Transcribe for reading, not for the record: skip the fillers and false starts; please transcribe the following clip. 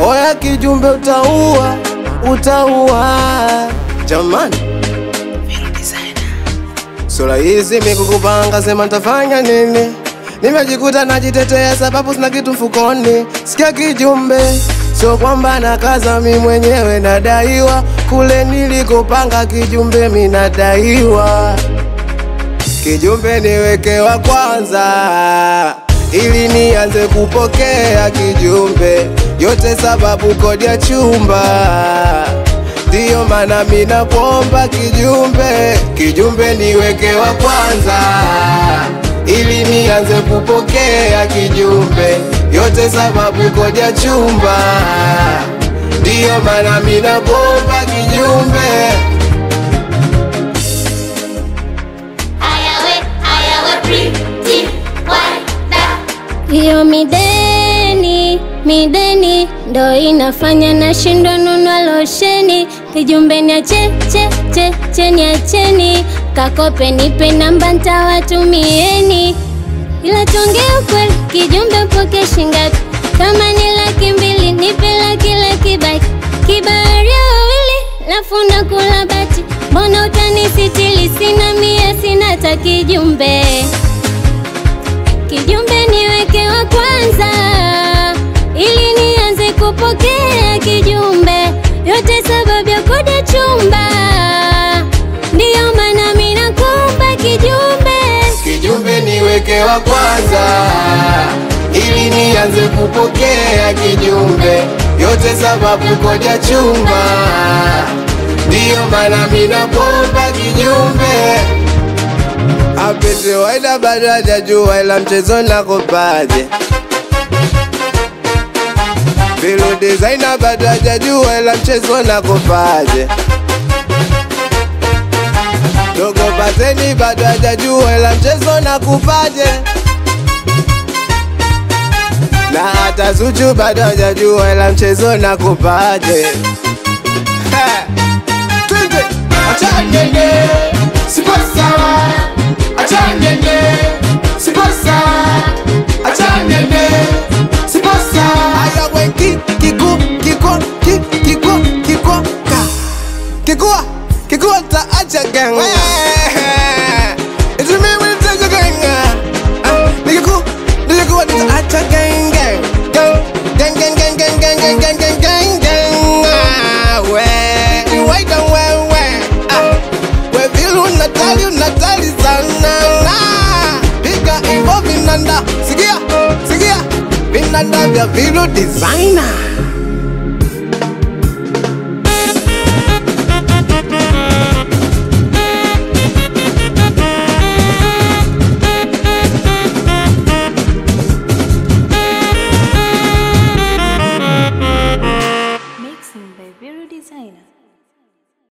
Oya kijumbe utaua, utaua jamani. Sura hizi mikukupanga sema nitafanya nini? Nimejikuta najitetea sababu sina kitu mfukoni. Sikia kijumbe, sio kwamba nakaza mimi mwenyewe nadaiwa. Kule nilikopanga kijumbe mimi nadaiwa. Kijumbe niweke wa kwanza ili nianze kupokea kijumbe yote sababu kodi ya chumba. Ndiyo maana mimi nakuomba kijumbe, kijumbe niweke wa kwanza ili nianze kupokea kijumbe yote sababu kodi ya chumba. Ndiyo maana mimi nakuomba kijumbe. Iyo mideni ndo inafanya na shindwa nunua losheni. Kijumbe niacheni kakope nipe namba ntawatumieni. Ila tuongee ukweli kijumbe poke shingapi? Kama ni 200,000 nipe laki baki. Kibaharia wawili lafuna kula bati. Mbona utanisitili sina mia sina ta kijumbe. Kijumbe niweke wa kwanza ili nianze kupokea kijumbe yote sababu ya kodi ya chumba. Ndiyo maana mimi nakuomba kijumbe, kijumbe niweke wa kwanza ili nianze kupokea kijumbe yote sababu kodi ya chumba. Ndiyo maana mimi nakuomba kijumbe. Apete waida bado hajajua ila mchezo nakopaje. Velo designer bado hajajua ila mchezo nakopaje. Dogo Pateni bado hajajua ila mchezo nakupaje. Na hata Zuchu bado hajajua ila mchezo nakupaje. Twende achangenge siposa. Achangenge siposa. Achangenge siposa. Aya wengi kikuwa ta achangenge. It's me with the achangenge. Nikuwa ta achangenge. Gang. We don't we feel unatali sana. Bika involve vinanda. Sikia vinanda vya Velo designer.